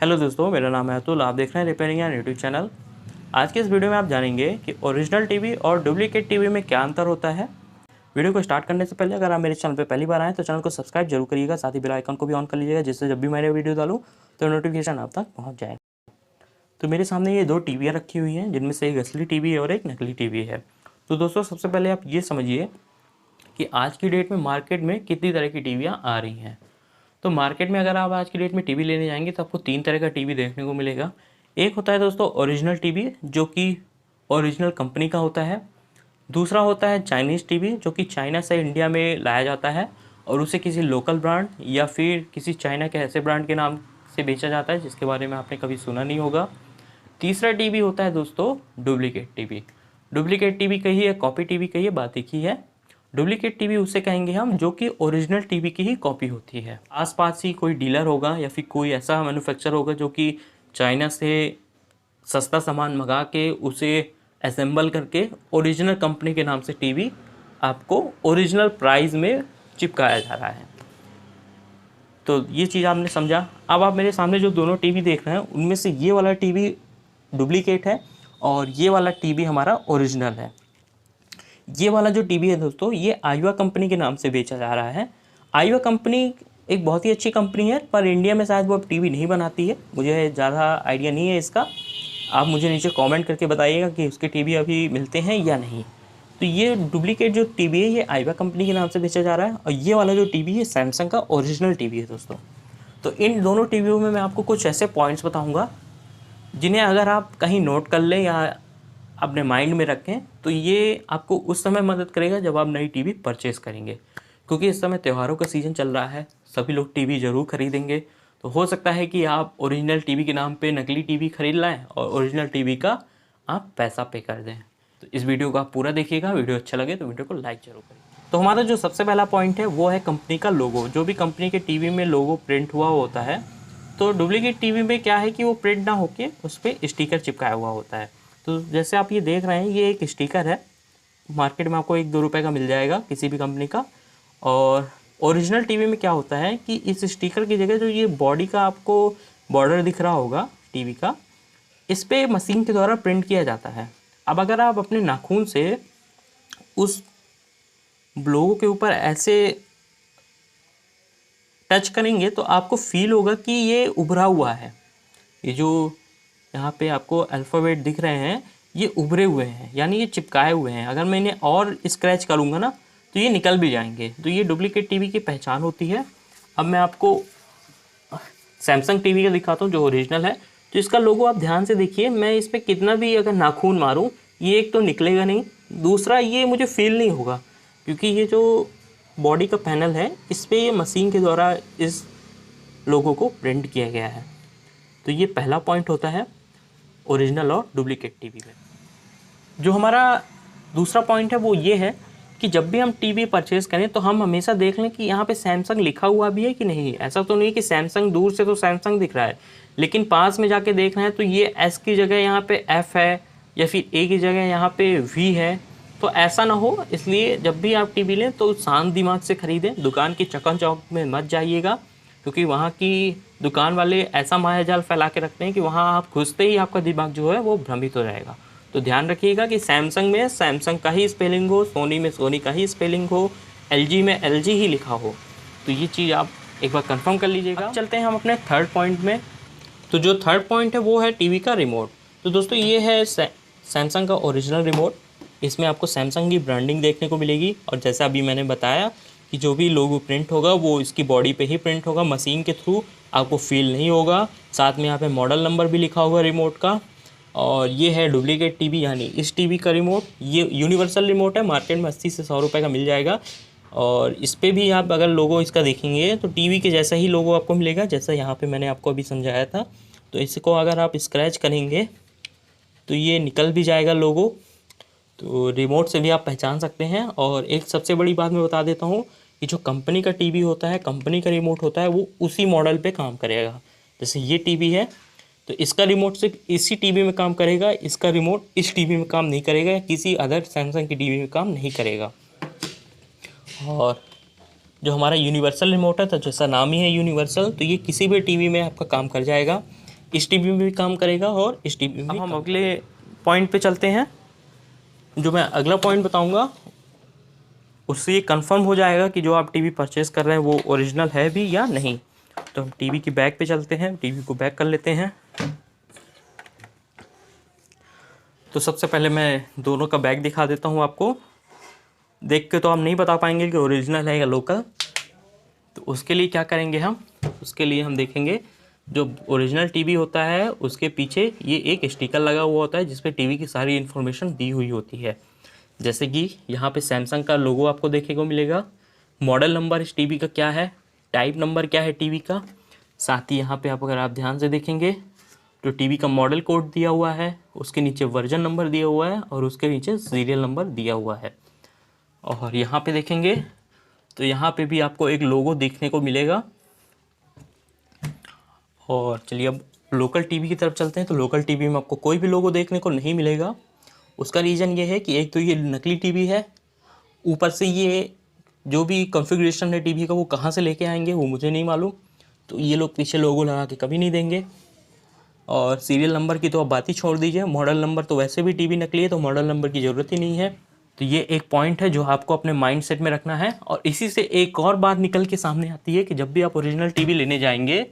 Hello दोस्तों, मेरा नाम है अतुल। आप देख रहे हैं रिपेयरिंग एंड यूट्यूब चैनल। आज के इस वीडियो में आप जानेंगे कि ओरिजिनल टीवी और डुप्लीकेट टीवी में क्या अंतर होता है। वीडियो को स्टार्ट करने से पहले अगर आप मेरे चैनल पर पहली बार आएँ तो चैनल को सब्सक्राइब जरूर करिएगा, साथ ही बेल आइकन को भी ऑन कर लीजिएगा, जिससे जब भी मैंने वीडियो डालूँ तो नोटिफिकेशन आप तक पहुँच जाए। तो मेरे सामने ये दो टीवियाँ रखी हुई हैं, जिनमें से एक असली टीवी है और एक नकली टीवी है। तो दोस्तों, सबसे पहले आप ये समझिए कि आज की डेट में मार्केट में कितनी तरह की टीवियाँ आ रही हैं। तो मार्केट में अगर आप आज की डेट में टीवी लेने जाएंगे तो आपको तीन तरह का टीवी देखने को मिलेगा। एक होता है दोस्तों ओरिजिनल टीवी, जो कि ओरिजिनल कंपनी का होता है। दूसरा होता है चाइनीज़ टीवी, जो कि चाइना से इंडिया में लाया जाता है और उसे किसी लोकल ब्रांड या फिर किसी चाइना के ऐसे ब्रांड के नाम से बेचा जाता है जिसके बारे में आपने कभी सुना नहीं होगा। तीसरा टीवी होता है दोस्तों डुप्लीकेट टीवी। डुप्लीकेट टीवी कहिए, कॉपी टीवी कहिए, बात एक ही है। डुप्लीकेट टीवी उसे कहेंगे हम जो कि ओरिजिनल टीवी की ही कॉपी होती है। आसपास ही कोई डीलर होगा या फिर कोई ऐसा मैन्युफैक्चरर होगा जो कि चाइना से सस्ता सामान मंगा के उसे असेंबल करके ओरिजिनल कंपनी के नाम से टीवी आपको ओरिजिनल प्राइस में चिपकाया जा रहा है। तो ये चीज़ आपने समझा। अब आप मेरे सामने जो दोनों टीवी देख रहे हैं उनमें से ये वाला टीवी डुप्लीकेट है और ये वाला टीवी हमारा ओरिजिनल है। ये वाला जो टीवी है दोस्तों, ये आईवा कंपनी के नाम से बेचा जा रहा है। आईवा कंपनी एक बहुत ही अच्छी कंपनी है, पर इंडिया में शायद वो अब टीवी नहीं बनाती है। मुझे ज़्यादा आइडिया नहीं है इसका। आप मुझे नीचे कमेंट करके बताइएगा कि उसके टीवी अभी मिलते हैं या नहीं। तो ये डुप्लीकेट जो टीवी है ये आईवा कंपनी के नाम से बेचा जा रहा है और ये वाला जो टीवी है सैमसंग का ओरिजिनल टीवी है दोस्तों। तो इन दोनों टीवियों में मैं आपको कुछ ऐसे पॉइंट्स बताऊँगा जिन्हें अगर आप कहीं नोट कर लें या अपने माइंड में रखें तो ये आपको उस समय मदद करेगा जब आप नई टीवी परचेज़ करेंगे, क्योंकि इस समय त्योहारों का सीज़न चल रहा है, सभी लोग टीवी ज़रूर खरीदेंगे। तो हो सकता है कि आप ओरिजिनल टीवी के नाम पे नकली टीवी खरीद लाएं और ओरिजिनल टीवी का आप पैसा पे कर दें। तो इस वीडियो को आप पूरा देखिएगा। वीडियो अच्छा लगे तो वीडियो को लाइक जरूर करिए। तो हमारा जो सबसे पहला पॉइंट है वो है कंपनी का लोगो। जो भी कंपनी के टीवी में लोगो प्रिंट हुआ होता है, तो डुप्लीकेट टीवी में क्या है कि वो प्रिंट ना होके उस पर स्टिकर चिपकाया हुआ होता है। तो जैसे आप ये देख रहे हैं, ये एक स्टिकर है। मार्केट में आपको 1-2 रुपये का मिल जाएगा किसी भी कंपनी का। और ओरिजिनल टीवी में क्या होता है कि इस स्टिकर की जगह जो ये बॉडी का आपको बॉर्डर दिख रहा होगा टीवी का, इस पर मशीन के द्वारा प्रिंट किया जाता है। अब अगर आप अपने नाखून से उस लोगो के ऊपर ऐसे टच करेंगे तो आपको फील होगा कि ये उभरा हुआ है। ये जो यहाँ पे आपको अल्फ़ाबेट दिख रहे हैं ये उभरे हुए हैं, यानी ये चिपकाए हुए हैं। अगर मैं इन्हें और स्क्रैच करूँगा ना तो ये निकल भी जाएंगे। तो ये डुप्लीकेट टीवी की पहचान होती है। अब मैं आपको सैमसंग टीवी का दिखाता हूँ जो ओरिजिनल है। तो इसका लोगो आप ध्यान से देखिए। मैं इस पर कितना भी अगर नाखून मारूँ ये एक तो निकलेगा नहीं, दूसरा ये मुझे फील नहीं होगा, क्योंकि ये जो बॉडी का पैनल है इस पर ये मशीन के द्वारा इस लोगो को प्रिंट किया गया है। तो ये पहला पॉइंट होता है ओरिजिनल और डुप्लीकेट टीवी में। जो हमारा दूसरा पॉइंट है वो ये है कि जब भी हम टीवी परचेज़ करें तो हम हमेशा देख लें कि यहाँ पे सैमसंग लिखा हुआ भी है कि नहीं। ऐसा तो नहीं है कि सैमसंग, दूर से तो सैमसंग दिख रहा है लेकिन पास में जाके देख रहे हैं तो ये एस की जगह यहाँ पे एफ है या फिर ए की जगह यहाँ पे वी है। तो ऐसा ना हो, इसलिए जब भी आप टीवी लें तो शांत दिमाग से ख़रीदें। दुकान की चकाचौंध में मत जाइएगा, क्योंकि वहाँ की दुकान वाले ऐसा मायाजाल फैला के रखते हैं कि वहाँ आप घुसते ही आपका दिमाग जो है वो भ्रमित हो जाएगा। तो ध्यान रखिएगा कि सैमसंग में सैमसंग का ही स्पेलिंग हो, सोनी में सोनी का ही स्पेलिंग हो, एलजी में एलजी ही लिखा हो। तो ये चीज़ आप एक बार कंफर्म कर लीजिएगा। अब चलते हैं हम अपने थर्ड पॉइंट में। तो जो थर्ड पॉइंट है वो है टीवी का रिमोट। तो दोस्तों ये है सैमसंग का ओरिजिनल रिमोट। इसमें आपको सैमसंग की ब्रांडिंग देखने को मिलेगी और जैसा अभी मैंने बताया कि जो भी लोगो प्रिंट होगा वो इसकी बॉडी पे ही प्रिंट होगा, मशीन के थ्रू आपको फील नहीं होगा। साथ में यहाँ पे मॉडल नंबर भी लिखा होगा रिमोट का। और ये है डुप्लीकेट टीवी, यानी इस टीवी का रिमोट। ये यूनिवर्सल रिमोट है, मार्केट में 80 से 100 रुपये का मिल जाएगा। और इस पर भी आप अगर लोगो इसका देखेंगे तो टीवी के जैसा ही लोगो आपको मिलेगा, जैसा यहाँ पे मैंने आपको अभी समझाया था। तो इसको अगर आप स्क्रैच करेंगे तो ये निकल भी जाएगा लोगो। तो रिमोट से भी आप पहचान सकते हैं। और एक सबसे बड़ी बात मैं बता देता हूँ कि जो कंपनी का टीवी होता है, कंपनी का रिमोट होता है, वो उसी मॉडल पे काम करेगा। जैसे ये टीवी है तो इसका रिमोट सिर्फ इसी टीवी में काम करेगा, इसका रिमोट इस टीवी में काम नहीं करेगा, किसी अदर सैमसंग की टीवी में काम नहीं करेगा। और जो हमारा यूनिवर्सल रिमोट है, तो जैसा नाम ही है यूनिवर्सल, तो ये किसी भी टीवी में आपका काम कर जाएगा। इस टीवी में भी काम करेगा और इस टीवी में। अब हम अगले पॉइंट पे चलते हैं। जो मैं अगला पॉइंट बताऊंगा उससे ये कंफर्म हो जाएगा कि जो आप टीवी परचेस कर रहे हैं वो ओरिजिनल है भी या नहीं। तो हम टीवी की बैक पे चलते हैं, टीवी को बैक कर लेते हैं। तो सबसे पहले मैं दोनों का बैक दिखा देता हूँ आपको। देख के तो आप नहीं बता पाएंगे कि ओरिजिनल है या लोकल। तो उसके लिए क्या करेंगे हम, उसके लिए हम देखेंगे जो ओरिजिनल टीवी होता है उसके पीछे ये एक स्टिकर लगा हुआ होता है जिस पे टीवी की सारी इन्फॉर्मेशन दी हुई होती है। जैसे कि यहाँ पे सैमसंग का लोगो आपको देखने को मिलेगा, मॉडल नंबर इस टीवी का क्या है, टाइप नंबर क्या है टीवी का, साथ ही यहाँ पे अगर आप ध्यान से देखेंगे तो टीवी का मॉडल कोड दिया हुआ है, उसके नीचे वर्जन नंबर दिया हुआ है और उसके नीचे सीरियल नंबर दिया हुआ है। और यहाँ पे देखेंगे तो यहाँ पे भी आपको एक लोगो देखने को मिलेगा। और चलिए अब लोकल टीवी की तरफ चलते हैं। तो लोकल टीवी में आपको कोई भी लोगो देखने को नहीं मिलेगा। उसका रीज़न ये है कि एक तो ये नकली टीवी है, ऊपर से ये जो भी कॉन्फ़िगरेशन है टीवी का वो कहाँ से लेके आएंगे वो मुझे नहीं मालूम। तो ये लोग पीछे लोगो लगा के कभी नहीं देंगे। और सीरियल नंबर की तो आप बात ही छोड़ दीजिए, मॉडल नंबर तो वैसे भी टीवी नकली है तो मॉडल नंबर की ज़रूरत ही नहीं है। तो ये एक पॉइंट है जो आपको अपने माइंड सेट में रखना है। और इसी से एक और बात निकल के सामने आती है कि जब भी आप ओरिजिनल टीवी लेने जाएंगे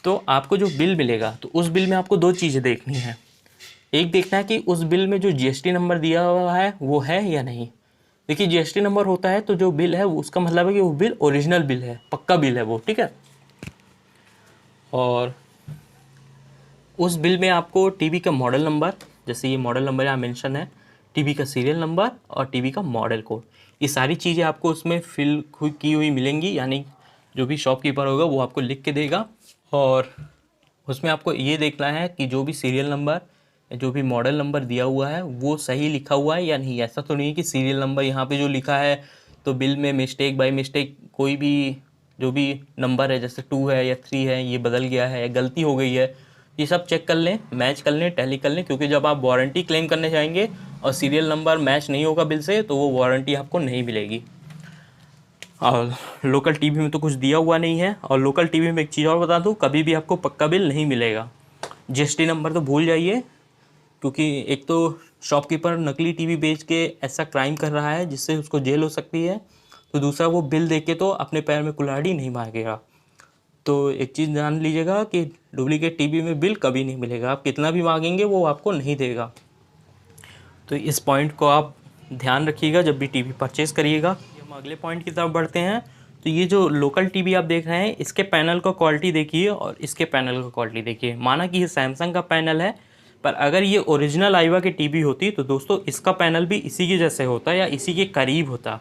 तो आपको जो बिल मिलेगा तो उस बिल में आपको दो चीज़ें देखनी है। एक देखना है कि उस बिल में जो जीएसटी नंबर दिया हुआ है वो है या नहीं। देखिए जीएसटी नंबर होता है तो जो बिल है उसका मतलब है कि वो बिल ओरिजिनल बिल है, पक्का बिल है वो, ठीक है। और उस बिल में आपको टीवी का मॉडल नंबर, जैसे ये मॉडल नंबर यहाँ मेंशन है, टीवी का सीरियल नंबर और टीवी का मॉडल कोड, ये सारी चीज़ें आपको उसमें फिल की हुई मिलेंगी। यानी जो भी शॉपकीपर होगा वो आपको लिख के देगा। और उसमें आपको ये देखना है कि जो भी सीरियल नंबर, जो भी मॉडल नंबर दिया हुआ है वो सही लिखा हुआ है या नहीं। ऐसा तो नहीं है कि सीरियल नंबर यहाँ पे जो लिखा है तो बिल में मिस्टेक बाय मिस्टेक कोई भी जो भी नंबर है जैसे 2 है या 3 है ये बदल गया है या गलती हो गई है। ये सब चेक कर लें, मैच कर लें, टैली कर लें, क्योंकि जब आप वारंटी क्लेम करने जाएंगे और सीरियल नंबर मैच नहीं होगा बिल से तो वो वारंटी आपको नहीं मिलेगी। और लोकल टीवी में तो कुछ दिया हुआ नहीं है। और लोकल टीवी में एक चीज़ और बता दूँ, कभी भी आपको पक्का बिल नहीं मिलेगा। जीएसटी नंबर तो भूल जाइए, क्योंकि एक तो शॉपकीपर नकली टीवी बेच के ऐसा क्राइम कर रहा है जिससे उसको जेल हो सकती है, तो दूसरा वो बिल देख के तो अपने पैर में कुल्हाड़ी नहीं मांगेगा। तो एक चीज़ जान लीजिएगा कि डुप्लीकेट टीवी में बिल कभी नहीं मिलेगा, आप कितना भी मांगेंगे वो आपको नहीं देगा। तो इस पॉइंट को आप ध्यान रखिएगा जब भी टीवी परचेज़ करिएगा। हम अगले पॉइंट की तरफ बढ़ते हैं। तो ये जो लोकल टीवी आप देख रहे हैं इसके पैनल का क्वालिटी देखिए और इसके पैनल का क्वालिटी देखिए। माना कि ये सैमसंग का पैनल है, पर अगर ये ओरिजिनल आईवा की टीवी होती तो दोस्तों इसका पैनल भी इसी के जैसे होता या इसी के करीब होता।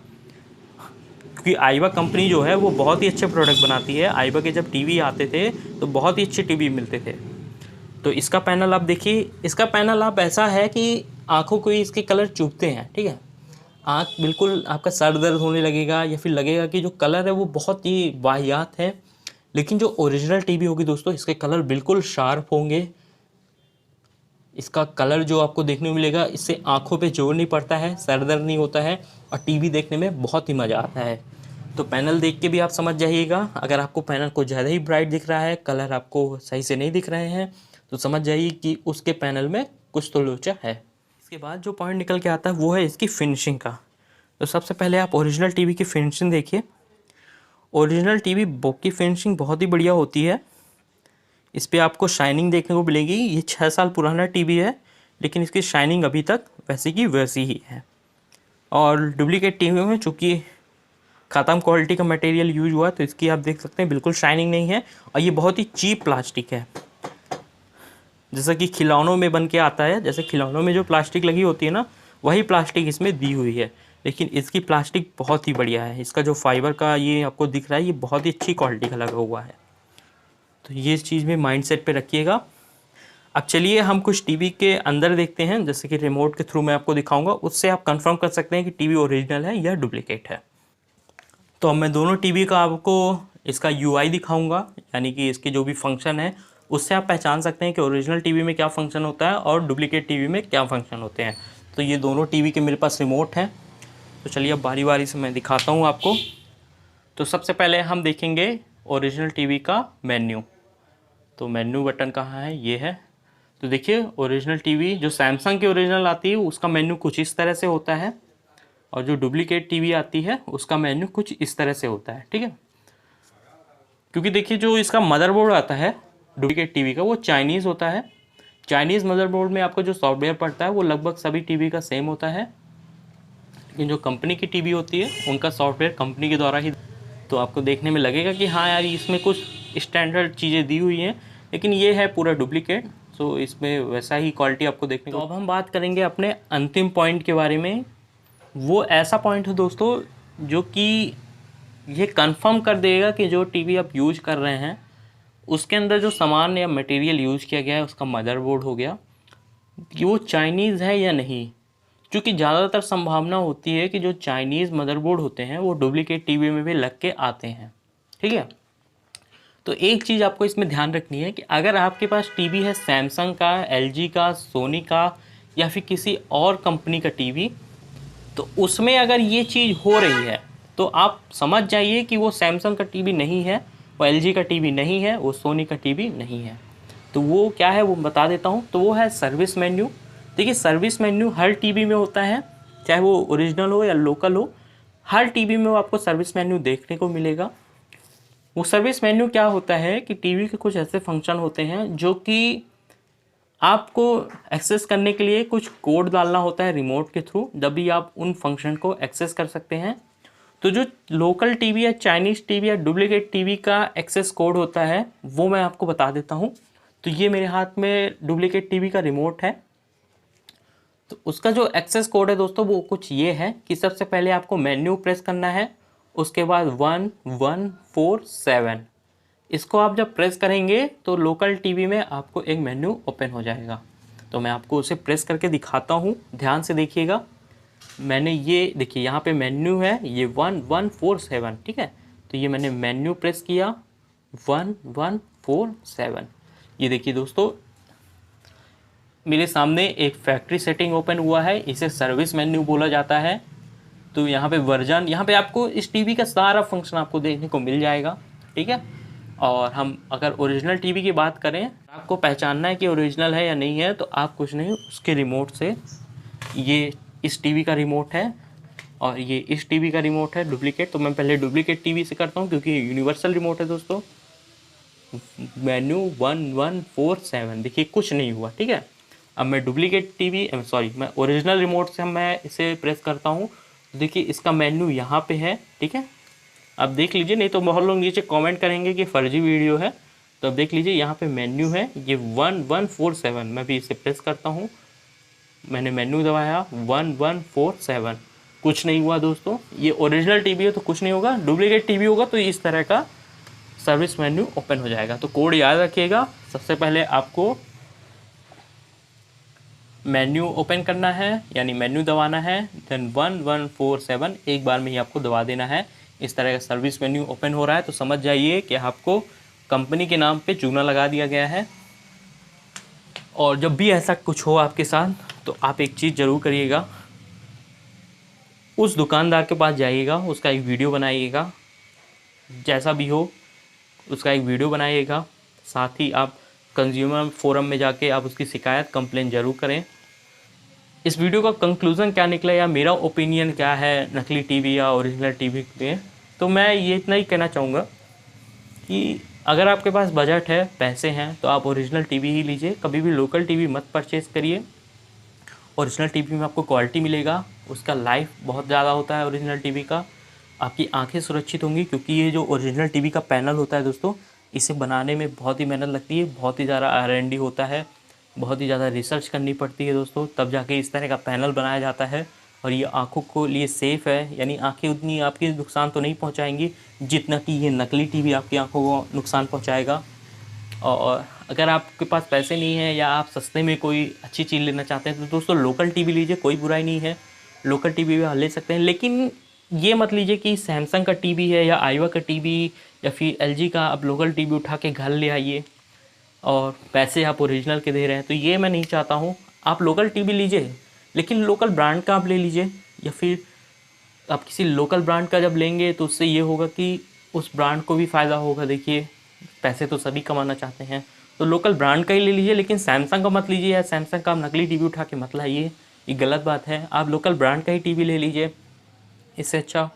क्योंकि आईवा कंपनी जो है वो बहुत ही अच्छे प्रोडक्ट बनाती है। आईवा के जब टीवी आते थे तो बहुत ही अच्छे टीवी मिलते थे। तो इसका पैनल आप देखिए, इसका पैनल आप ऐसा है कि आँखों को ही इसके कलर चुभते हैं, ठीक है। आँख बिल्कुल आपका सर दर्द होने लगेगा या फिर लगेगा कि जो कलर है वो बहुत ही वाहियात है। लेकिन जो ओरिजिनल टीवी होगी दोस्तों इसके कलर बिल्कुल शार्प होंगे। इसका कलर जो आपको देखने को मिलेगा इससे आँखों पे जोर नहीं पड़ता है, सर दर्द नहीं होता है और टीवी देखने में बहुत ही मज़ा आता है। तो पैनल देख के भी आप समझ जाइएगा। अगर आपको पैनल को ज़्यादा ही ब्राइट दिख रहा है, कलर आपको सही से नहीं दिख रहे हैं, तो समझ जाइए कि उसके पैनल में कुछ तो लोचा है। इसके बाद जो पॉइंट निकल के आता है वो है इसकी फिनिशिंग का। तो सबसे पहले आप ओरिजिनल टीवी की फिनिशिंग देखिए। ओरिजिनल टीवी की फिनिशिंग बहुत ही बढ़िया होती है। इस पर आपको शाइनिंग देखने को मिलेगी। ये 6 साल पुराना टीवी है लेकिन इसकी शाइनिंग अभी तक वैसी की वैसी ही है। और डुप्लीकेट टीवी में चूँकि ख़त्म क्वालिटी का मटेरियल यूज हुआ तो इसकी आप देख सकते हैं बिल्कुल शाइनिंग नहीं है। और ये बहुत ही चीप प्लास्टिक है, जैसा कि खिलौनों में बन के आता है। जैसे खिलौनों में जो प्लास्टिक लगी होती है ना, वही प्लास्टिक इसमें दी हुई है। लेकिन इसकी प्लास्टिक बहुत ही बढ़िया है। इसका जो फाइबर का ये आपको दिख रहा है ये बहुत ही अच्छी क्वालिटी का लगा हुआ है। तो ये इस चीज़ में माइंड सेट पर रखिएगा। अब चलिए हम कुछ टीवी के अंदर देखते हैं, जैसे कि रिमोट के थ्रू मैं आपको दिखाऊंगा, उससे आप कंफर्म कर सकते हैं कि टीवी ओरिजिनल है या डुप्लीकेट है। तो अब मैं दोनों टीवी का आपको इसका यूआई दिखाऊंगा, यानी कि इसके जो भी फंक्शन है उससे आप पहचान सकते हैं कि ओरिजिनल टीवी में क्या फ़ंक्शन होता है और डुप्लीकेट टीवी में क्या फ़ंक्शन होते हैं। तो ये दोनों टीवी के मेरे पास रिमोट हैं। तो चलिए अब बारी बारी से मैं दिखाता हूँ आपको। तो सबसे पहले हम देखेंगे ओरिजिनल टीवी का मेन्यू। तो मेन्यू बटन कहाँ है, ये है। तो देखिए ओरिजिनल टीवी जो सैमसंग की ओरिजिनल आती है उसका मेन्यू कुछ इस तरह से होता है, और जो डुप्लीकेट टीवी आती है उसका मेन्यू कुछ इस तरह से होता है, ठीक है। क्योंकि देखिए जो इसका मदरबोर्ड आता है डुप्लीकेट टीवी का वो चाइनीज़ होता है। चाइनीज़ मदरबोर्ड में आपको जो सॉफ्टवेयर पड़ता है वो लगभग सभी टीवी का सेम होता है, लेकिन जो कंपनी की टीवी होती है उनका सॉफ्टवेयर कंपनी के द्वारा ही, तो आपको देखने में लगेगा कि हाँ यार इसमें कुछ स्टैंडर्ड चीज़ें दी हुई हैं, लेकिन ये है पूरा डुप्लीकेट। तो इसमें वैसा ही क्वालिटी आपको देखने को। तो अब हम बात करेंगे अपने अंतिम पॉइंट के बारे में। वो ऐसा पॉइंट है दोस्तों जो कि ये कंफर्म कर देगा कि जो टीवी आप यूज कर रहे हैं उसके अंदर जो सामान या मटेरियल यूज़ किया गया है, उसका मदरबोर्ड हो गया, कि वो चाइनीज़ है या नहीं। क्योंकि ज़्यादातर संभावना होती है कि जो चाइनीज़ मदरबोर्ड होते हैं वो डुप्लीकेट टीवी में भी लग के आते हैं, ठीक है। तो एक चीज़ आपको इसमें ध्यान रखनी है कि अगर आपके पास टीवी है सैमसंग का, एलजी का, सोनी का या फिर किसी और कंपनी का टीवी, तो उसमें अगर ये चीज़ हो रही है तो आप समझ जाइए कि वो सैमसंग का टीवी नहीं है, वो एलजी का टीवी नहीं है, वो सोनी का टीवी नहीं है। तो वो क्या है वो बता देता हूँ। तो वो है सर्विस मेन्यू। देखिए सर्विस मेन्यू हर टीवी में होता है, चाहे वो ओरिजिनल हो या लोकल हो, हर टीवी में वो आपको सर्विस मेन्यू देखने को मिलेगा। वो सर्विस मेन्यू क्या होता है कि टीवी के कुछ ऐसे फंक्शन होते हैं जो कि आपको एक्सेस करने के लिए कुछ कोड डालना होता है रिमोट के थ्रू, जब भी आप उन फंक्शन को एक्सेस कर सकते हैं। तो जो लोकल टीवी या चाइनीज़ टीवी या डुप्लीकेट टीवी का एक्सेस कोड होता है वो मैं आपको बता देता हूँ। तो ये मेरे हाथ में डुप्लीकेट टीवी का रिमोट है। तो उसका जो एक्सेस कोड है दोस्तों वो कुछ ये है कि सबसे पहले आपको मेन्यू प्रेस करना है, उसके बाद 1147, इसको आप जब प्रेस करेंगे तो लोकल टीवी में आपको एक मेन्यू ओपन हो जाएगा। तो मैं आपको उसे प्रेस करके दिखाता हूँ, ध्यान से देखिएगा। मैंने ये देखिए यहाँ पे मेन्यू है ये 1147, ठीक है। तो ये मैंने मेन्यू प्रेस किया 1147। ये देखिए दोस्तों मेरे सामने एक फैक्ट्री सेटिंग ओपन हुआ है, इसे सर्विस मेन्यू बोला जाता है। तो यहाँ पे वर्जन, यहाँ पे आपको इस टीवी का सारा फंक्शन आपको देखने को मिल जाएगा, ठीक है। और हम अगर ओरिजिनल टीवी की बात करें, आपको पहचानना है कि ओरिजिनल है या नहीं है, तो आप कुछ नहीं उसके रिमोट से, ये इस टीवी का रिमोट है और ये इस टीवी का रिमोट है डुप्लीकेट। तो मैं पहले डुप्लीकेट टीवी से करता हूँ क्योंकि यूनिवर्सल रिमोट है दोस्तों। मेन्यू 1147, देखिए कुछ नहीं हुआ, ठीक है। अब मैं डुप्लीकेट टीवी सॉरी मैं ओरिजिनल रिमोट से मैं इसे प्रेस करता हूँ। देखिए इसका मेन्यू यहाँ पे है, ठीक है। अब देख लीजिए, नहीं तो बहुत लोग नीचे कमेंट करेंगे कि फर्जी वीडियो है। तो अब देख लीजिए यहाँ पे मेन्यू है ये 1147। मैं भी इसे प्रेस करता हूँ, मैंने मेन्यू दबाया 1147, कुछ नहीं हुआ दोस्तों। ये ओरिजिनल टीवी है तो कुछ नहीं होगा, डुप्लीकेट टीवी होगा तो इस तरह का सर्विस मेन्यू ओपन हो जाएगा। तो कोड याद रखिएगा, सबसे पहले आपको मेन्यू ओपन करना है यानी मेन्यू दबाना है, देन 1147 एक बार में ही आपको दबा देना है। इस तरह का सर्विस मेन्यू ओपन हो रहा है तो समझ जाइए कि आपको कंपनी के नाम पे चूना लगा दिया गया है। और जब भी ऐसा कुछ हो आपके साथ तो आप एक चीज़ ज़रूर करिएगा, उस दुकानदार के पास जाइएगा, उसका एक वीडियो बनाइएगा, जैसा भी हो उसका एक वीडियो बनाइएगा। साथ ही आप कंज्यूमर फोरम में जाके आप उसकी शिकायत कंप्लेन ज़रूर करें। इस वीडियो का कंक्लूज़न क्या निकला या मेरा ओपिनियन क्या है नकली टीवी या ओरिजिनल टीवी पे, तो मैं ये इतना ही कहना चाहूँगा कि अगर आपके पास बजट है, पैसे हैं, तो आप ओरिजिनल टीवी ही लीजिए। कभी भी लोकल टीवी मत परचेज़ करिए। ओरिजिनल टीवी में आपको क्वालिटी मिलेगा, उसका लाइफ बहुत ज़्यादा होता है ओरिजिनल टीवी का, आपकी आंखें सुरक्षित होंगी। क्योंकि ये जो ओरिजिनल टीवी का पैनल होता है दोस्तों, इसे बनाने में बहुत ही मेहनत लगती है, बहुत ही ज़्यादा R&D होता है, बहुत ही ज़्यादा रिसर्च करनी पड़ती है दोस्तों, तब जाके इस तरह का पैनल बनाया जाता है। और ये आँखों को लिए सेफ़ है, यानी आँखें उतनी आपकी नुकसान तो नहीं पहुँचाएंगी जितना कि ये नकली टीवी आपकी आँखों को नुकसान पहुँचाएगा। और अगर आपके पास पैसे नहीं है या आप सस्ते में कोई अच्छी चीज़ लेना चाहते हैं तो दोस्तों लोकल टीवी लीजिए, कोई बुराई नहीं है, लोकल टीवी भी ले सकते हैं। लेकिन ये मत लीजिए कि सैमसंग का टीवी है या आईवा का टीवी या फिर एलजी का आप लोकल टीवी उठा के घर ले आइए और पैसे आप ओरिजिनल के दे रहे हैं, तो ये मैं नहीं चाहता हूँ। आप लोकल टीवी लीजिए लेकिन लोकल ब्रांड का आप ले लीजिए, या फिर आप किसी लोकल ब्रांड का जब लेंगे तो उससे ये होगा कि उस ब्रांड को भी फ़ायदा होगा। देखिए पैसे तो सभी कमाना चाहते हैं, तो लोकल ब्रांड का ही ले लीजिए, लेकिन सैमसंग का मत लीजिए, या सैमसंग का आप नकली टीवी उठा के मत लाइए, ये गलत बात है। आप लोकल ब्रांड का ही टीवी ले लीजिए इससे अच्छा।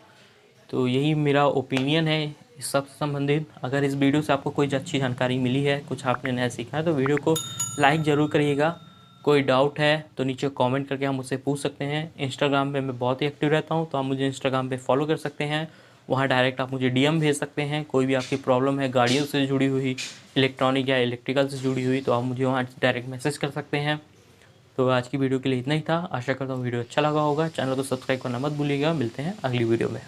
तो यही मेरा ओपिनियन है इस सब से संबंधित। अगर इस वीडियो से आपको कोई अच्छी जानकारी मिली है, कुछ आपने नया सीखा है, तो वीडियो को लाइक ज़रूर करिएगा। कोई डाउट है तो नीचे कमेंट करके आप मुझसे पूछ सकते हैं। इंस्टाग्राम पे मैं बहुत ही एक्टिव रहता हूँ, तो आप मुझे इंस्टाग्राम पे फॉलो कर सकते हैं। वहाँ डायरेक्ट आप मुझे डीएम भेज सकते हैं। कोई भी आपकी प्रॉब्लम है गाड़ियों से जुड़ी हुई, इलेक्ट्रॉनिक या इलेक्ट्रिकल से जुड़ी हुई, तो आप मुझे वहाँ डायरेक्ट मैसेज कर सकते हैं। तो आज की वीडियो के लिए इतना ही था। आशा करता हूँ वीडियो अच्छा लगा होगा। चैनल को सब्सक्राइब करना मत भूलिएगा। मिलते हैं अगली वीडियो में।